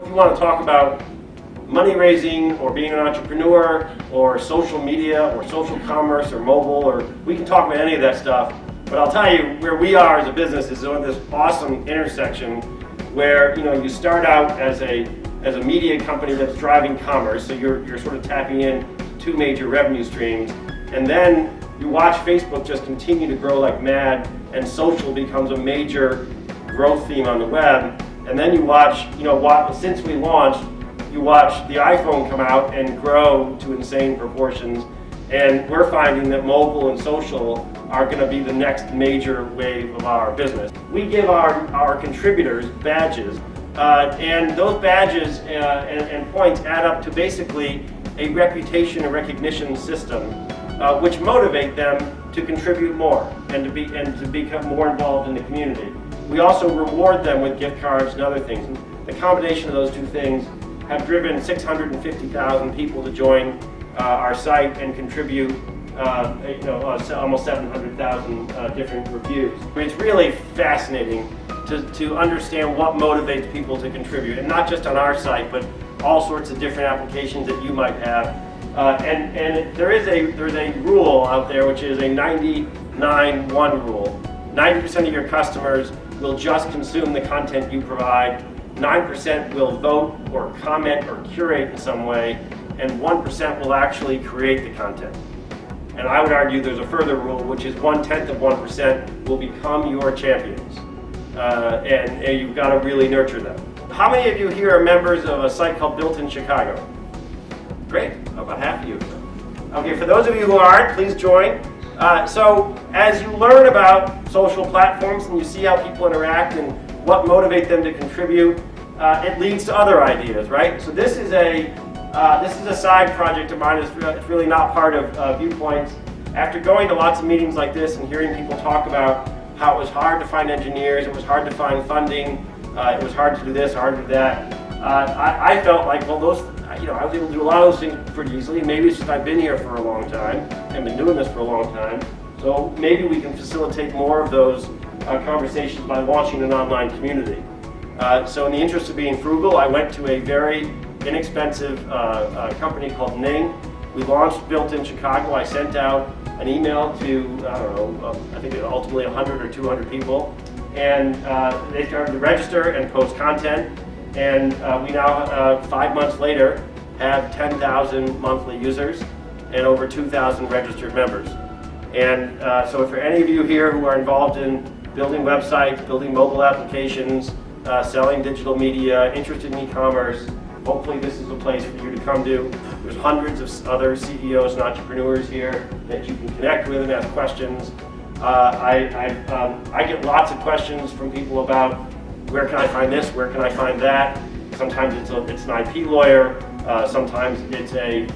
If you want to talk about money raising or being an entrepreneur or social media or social commerce or mobile, or we can talk about any of that stuff. But I'll tell you, where we are as a business is on this awesome intersection where you start out as a media company that's driving commerce, so you're sort of tapping in two major revenue streams, and then you watch Facebook just continue to grow like mad, and social becomes a major growth theme on the web, and then you watch, since we launched, you watch the iPhone come out and grow to insane proportions, and we're finding that mobile and social are going to be the next major wave of our business. We give our contributors badges, and those badges and points add up to basically a reputation and recognition system, which motivate them to contribute more and to become more involved in the community. We also reward them with gift cards and other things. And the combination of those two things have driven 650,000 people to join our site and contribute almost 700,000 different reviews. I mean, it's really fascinating to understand what motivates people to contribute, and not just on our site, but all sorts of different applications that you might have. And there's a rule out there, which is a 99-1 rule. 90% of your customers will just consume the content you provide, 9% will vote or comment or curate in some way, and 1% will actually create the content. And I would argue there's a further rule, which is 1/10 of 1% will become your champions. And you've got to really nurture them. How many of you here are members of a site called Built in Chicago? Great, about half of you. Okay, for those of you who aren't, please join. So as you learn about social platforms and you see how people interact and what motivates them to contribute, it leads to other ideas, right? So this is a side project of mine. It's really not part of Viewpoints. After going to lots of meetings like this and hearing people talk about how it was hard to find engineers, it was hard to find funding, it was hard to do this, hard to do that, I felt like, well, I was able to do a lot of those things pretty easily. Maybe it's just I've been here for a long time and been doing this for a long time. So maybe we can facilitate more of those conversations by launching an online community. So in the interest of being frugal, I went to a very inexpensive company called Ning. We launched Built in Chicago. I sent out an email to, I think ultimately 100 or 200 people. And they started to register and post content. And we now, 5 months later, have 10,000 monthly users and over 2,000 registered members. And so for any of you here who are involved in building websites, building mobile applications, selling digital media, interested in e-commerce, hopefully this is a place for you to come to. There's hundreds of other CEOs and entrepreneurs here that you can connect with and ask questions. I get lots of questions from people about where can I find this, where can I find that. Sometimes it's an IP lawyer. Sometimes it's I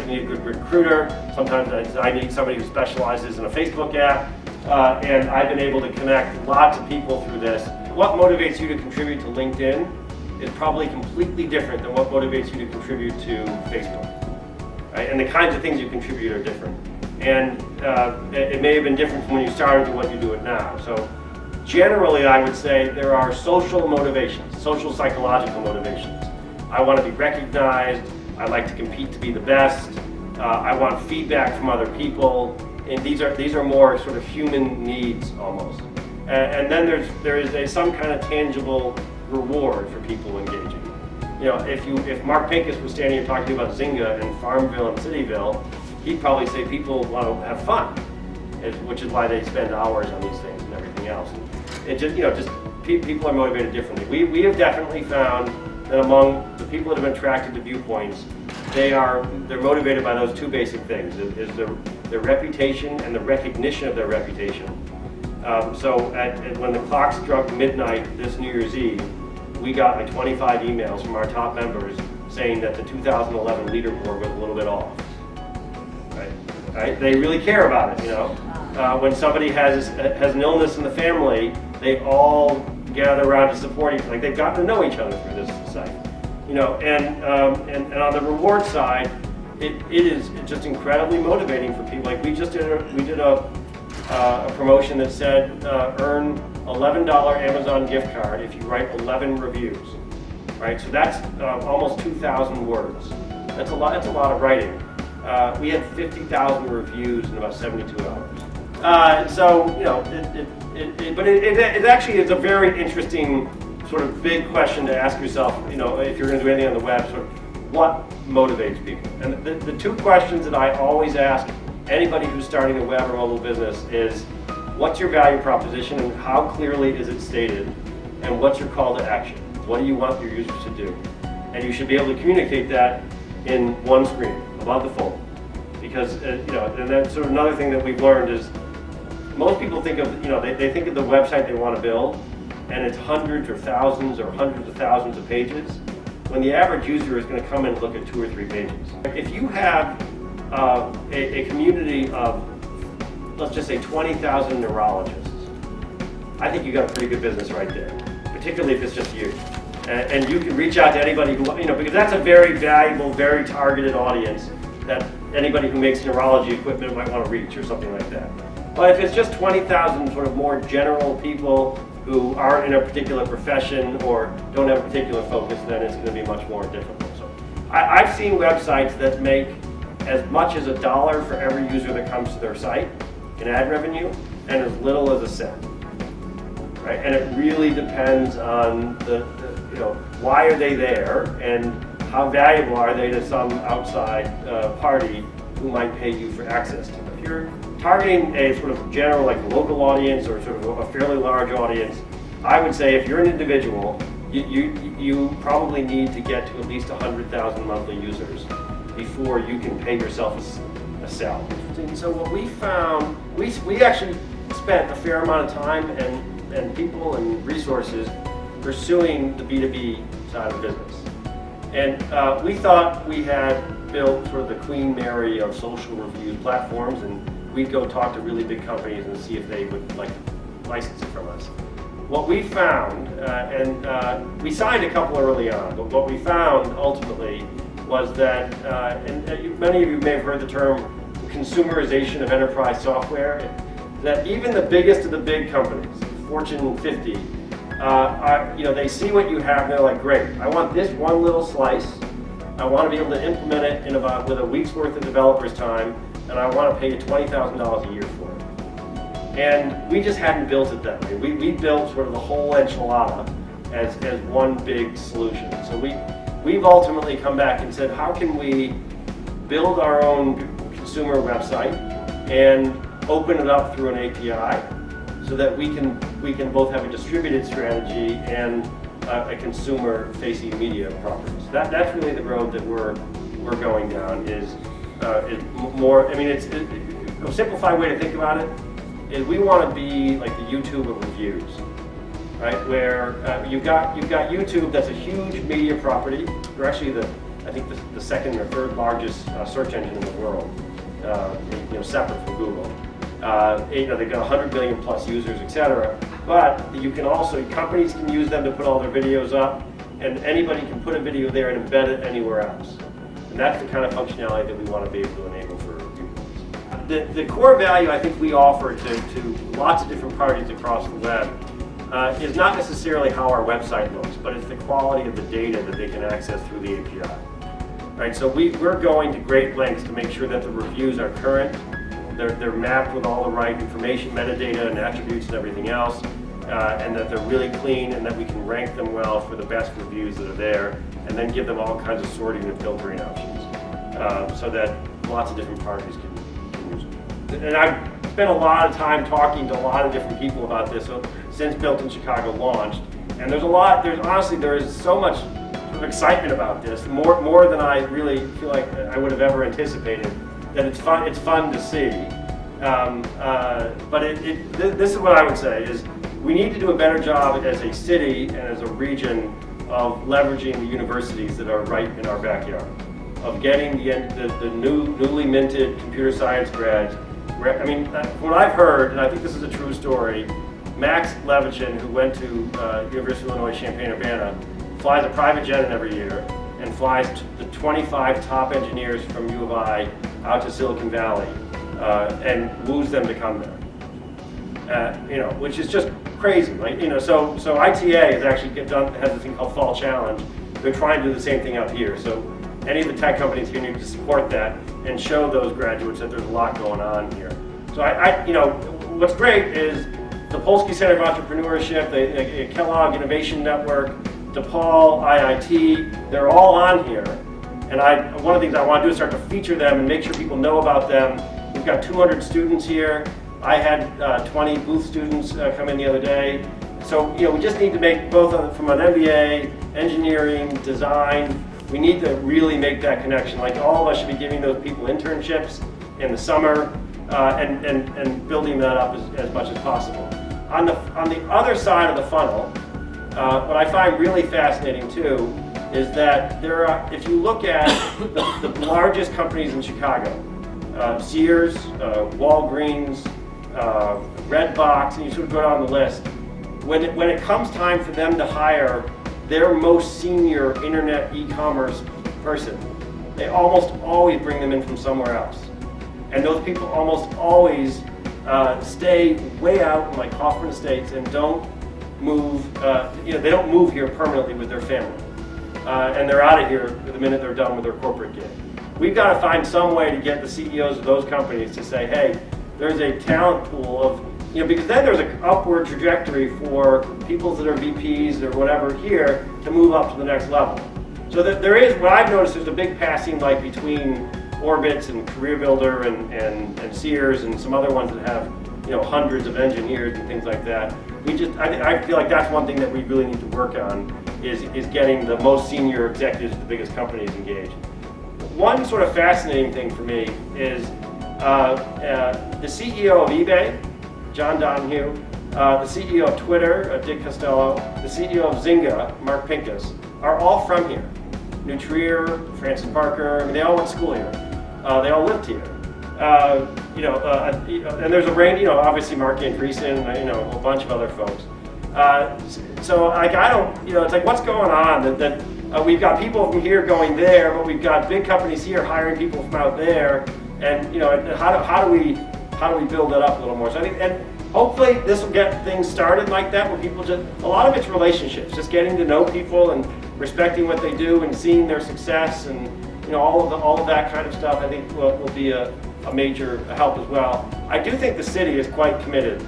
need a good recruiter. Sometimes I need somebody who specializes in a Facebook app. And I've been able to connect lots of people through this. What motivates you to contribute to LinkedIn is probably completely different than what motivates you to contribute to Facebook. Right? And the kinds of things you contribute are different. And it may have been different from when you started to what you do it now. So generally, I would say there are social motivations, social psychological motivations. I want to be recognized. I like to compete to be the best. I want feedback from other people. And these are more sort of human needs almost. And then there is some kind of tangible reward for people engaging. If Mark Pincus was standing here talking about Zynga and Farmville and Cityville, he'd probably say people want to have fun, which is why they spend hours on these things and everything else. It just people are motivated differently. We have definitely found that among the people that have been attracted to Viewpoints, they're motivated by those two basic things: is their reputation and the recognition of their reputation. So when the clock struck midnight this New Year's Eve, we got like 25 emails from our top members saying that the 2011 leaderboard was a little bit off. Right? They really care about it. When somebody has an illness in the family, they all gather around to support each other. Like they've gotten to know each other through this site. And on the reward side, it is just incredibly motivating for people. Like we did a promotion that said earn $11 Amazon gift card if you write 11 reviews. right? So that's almost 2,000 words. That's a lot of writing. We had 50,000 reviews in about 72 hours. So, you know, it actually is a very interesting sort of big question to ask yourself, you know, if you're going to do anything on the web, sort of what motivates people? And the two questions that I always ask anybody who's starting a web or mobile business is, what's your value proposition and how clearly is it stated? And what's your call to action? What do you want your users to do? And you should be able to communicate that in one screen, above the fold. Because, you know, and that's sort of another thing that we've learned is most people think of, you know, they think of the website they want to build, and it's hundreds or thousands or hundreds of thousands of pages, when the average user is going to come in and look at 2 or 3 pages. If you have a community of, let's just say 20,000 neurologists, I think you've got a pretty good business right there, particularly if it's just you. And you can reach out to anybody who, you know, because that's a very valuable, very targeted audience that anybody who makes neurology equipment might want to reach or something like that. But if it's just 20,000 sort of more general people who aren't in a particular profession or don't have a particular focus, then it's going to be much more difficult. So I've seen websites that make as much as $1 for every user that comes to their site in ad revenue, and as little as a cent. Right? And it really depends on the you know, why are they there and how valuable are they to some outside party who might pay you for access to them. If you're targeting a sort of general, like local audience or sort of a fairly large audience, I would say if you're an individual, you probably need to get to at least 100,000 monthly users before you can pay yourself a salary. And so what we found, we actually spent a fair amount of time and people and resources pursuing the B2B side of the business. And we thought we had built sort of the Queen Mary of social review platforms, and we'd go talk to really big companies and see if they would like to license it from us. What we found, and we signed a couple early on, but what we found ultimately was that, and many of you may have heard the term consumerization of enterprise software, that even the biggest of the big companies, Fortune 50, you know, they see what you have and they're like, great, I want this one little slice, I want to be able to implement it in with a week's worth of developers' time, and I want to pay you $20,000 a year for it. And we just hadn't built it that way. We built sort of the whole enchilada as one big solution. So we've ultimately come back and said, how can we build our own consumer website and open it up through an API so that we can both have a distributed strategy and a consumer-facing media property. So that's really the road that we're going down. Is more. I mean, a simplified way to think about it is we want to be like the YouTube of reviews, right? Where you've got YouTube, that's a huge media property. They're actually I think the second or third largest search engine in the world, you know, separate from Google. You know, they've got 100 million plus users, etc. But you can also, companies can use them to put all their videos up, and anybody can put a video there and embed it anywhere else. And that's the kind of functionality that we want to be able to enable for Viewpoints. The core value I think we offer to lots of different parties across the web is not necessarily how our website looks, but it's the quality of the data that they can access through the API. Right, so we're going to great lengths to make sure that the reviews are current, they're mapped with all the right information, metadata and attributes and everything else, and that they're really clean and that we can rank them well for the best reviews that are there, and then give them all kinds of sorting and filtering options so that lots of different parties can use them. And I've spent a lot of time talking to a lot of different people about this since Built in Chicago launched, and there's honestly so much excitement about this, more than I really feel like I would have ever anticipated. That it's fun to see. But this is what I would say is we need to do a better job as a city and as a region of leveraging the universities that are right in our backyard, of getting the newly minted computer science grads. I mean, what I've heard, and I think this is a true story, Max Levichin, who went to University of Illinois Champaign-Urbana, flies a private jet in every year and flies the 25 top engineers from U of I out to Silicon Valley and woos them to come there. which is just crazy. Like, so ITA has actually has this thing called Fall Challenge. They're trying to do the same thing out here. So any of the tech companies here need to support that and show those graduates that there's a lot going on here. So what's great is the Polsky Center of Entrepreneurship, the Kellogg Innovation Network, DePaul, IIT, they're all on here. And one of the things I want to do is start to feature them and make sure people know about them. We've got 200 students here. I had 20 Booth students come in the other day. So we just need to make both from an MBA, engineering, design, we need to really make that connection. Like all of us should be giving those people internships in the summer and building that up as much as possible. On the other side of the funnel, what I find really fascinating too is that if you look at the largest companies in Chicago, Sears, Walgreens, Redbox, and you sort of go down the list, when it comes time for them to hire their most senior internet e-commerce person, they almost always bring them in from somewhere else. And those people almost always stay way out in like Hoffman Estates and don't move, they don't move here permanently with their family. And they're out of here the minute they're done with their corporate gig. We've got to find some way to get the CEOs of those companies to say, hey, there's a talent pool of, because then there's an upward trajectory for people that are VPs or whatever here to move up to the next level. So that there is, what I've noticed, there's a big passing like between Orbitz and Career Builder and Sears and some other ones that have, hundreds of engineers and things like that. I feel like that's one thing that we really need to work on is getting the most senior executives of the biggest companies engaged. One sort of fascinating thing for me is the CEO of eBay, John Donahue, the CEO of Twitter, Dick Costello, the CEO of Zynga, Mark Pincus, are all from here. New Trier, Francis Barker, they all went to school here. They all lived here. And there's a range, obviously Mark Andreessen, a whole bunch of other folks. So like it's like what's going on that we've got people from here going there, but we've got big companies here hiring people from out there, and how do we build that up a little more? So I think, and hopefully this will get things started like that, where people a lot of it's relationships, just getting to know people and respecting what they do and seeing their success and all of that kind of stuff. I think will be a major help as well. I do think the city is quite committed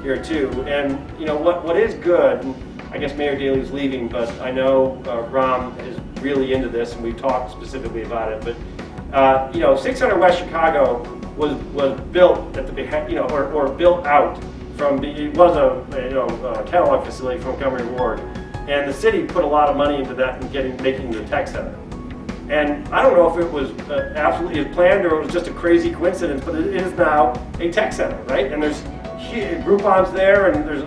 here too, and what is good. And I guess Mayor Daley's leaving, but I know Ram is really into this, and we've talked specifically about it. But 600 West Chicago was built at the or built out from it was a Kellogg facility from Montgomery Ward, and the city put a lot of money into that and making the tech center. And I don't know if it was absolutely planned or it was just a crazy coincidence, but it is now a tech center, right? And there's Groupon's there, and there's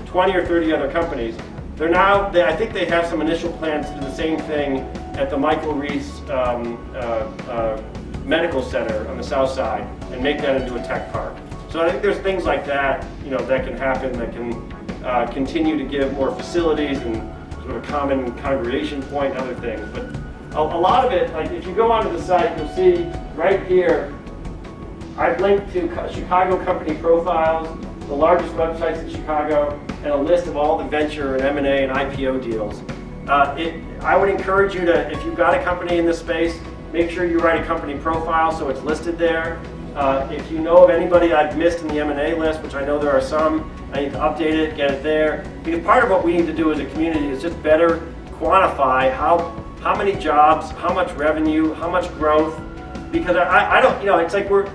20 or 30 other companies. I think they have some initial plans to do the same thing at the Michael Reese Medical Center on the south side and make that into a tech park. So I think there's things like that, that can happen, that can continue to give more facilities and sort of a common congregation point and other things. But a lot of it, like if you go onto the site, you'll see right here, I've linked to Chicago company profiles, the largest websites in Chicago, and a list of all the venture and M&A and IPO deals. I would encourage you to, if you've got a company in this space, make sure you write a company profile so it's listed there. If you know of anybody I've missed in the M&A list, which I know there are some, I need to update it, get it there. Because part of what we need to do as a community is just better quantify how many jobs, how much revenue, how much growth. Because I don't, it's like we're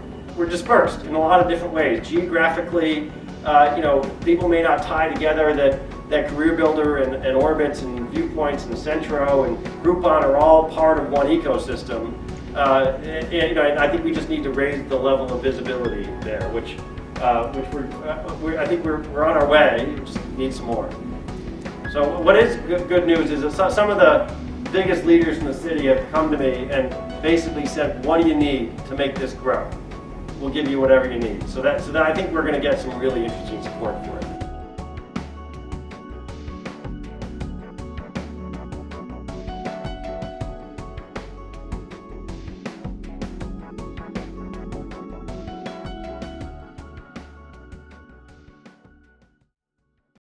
dispersed in a lot of different ways. Geographically, people may not tie together that Career Builder and Orbitz and Viewpoints and Centro and Groupon are all part of one ecosystem. And I think we just need to raise the level of visibility there, which I think we're on our way. We just need some more. So what is good news is that some of the biggest leaders in the city have come to me and basically said, what do you need to make this grow? We'll give you whatever you need. So that I think we're going to get some really interesting support for it.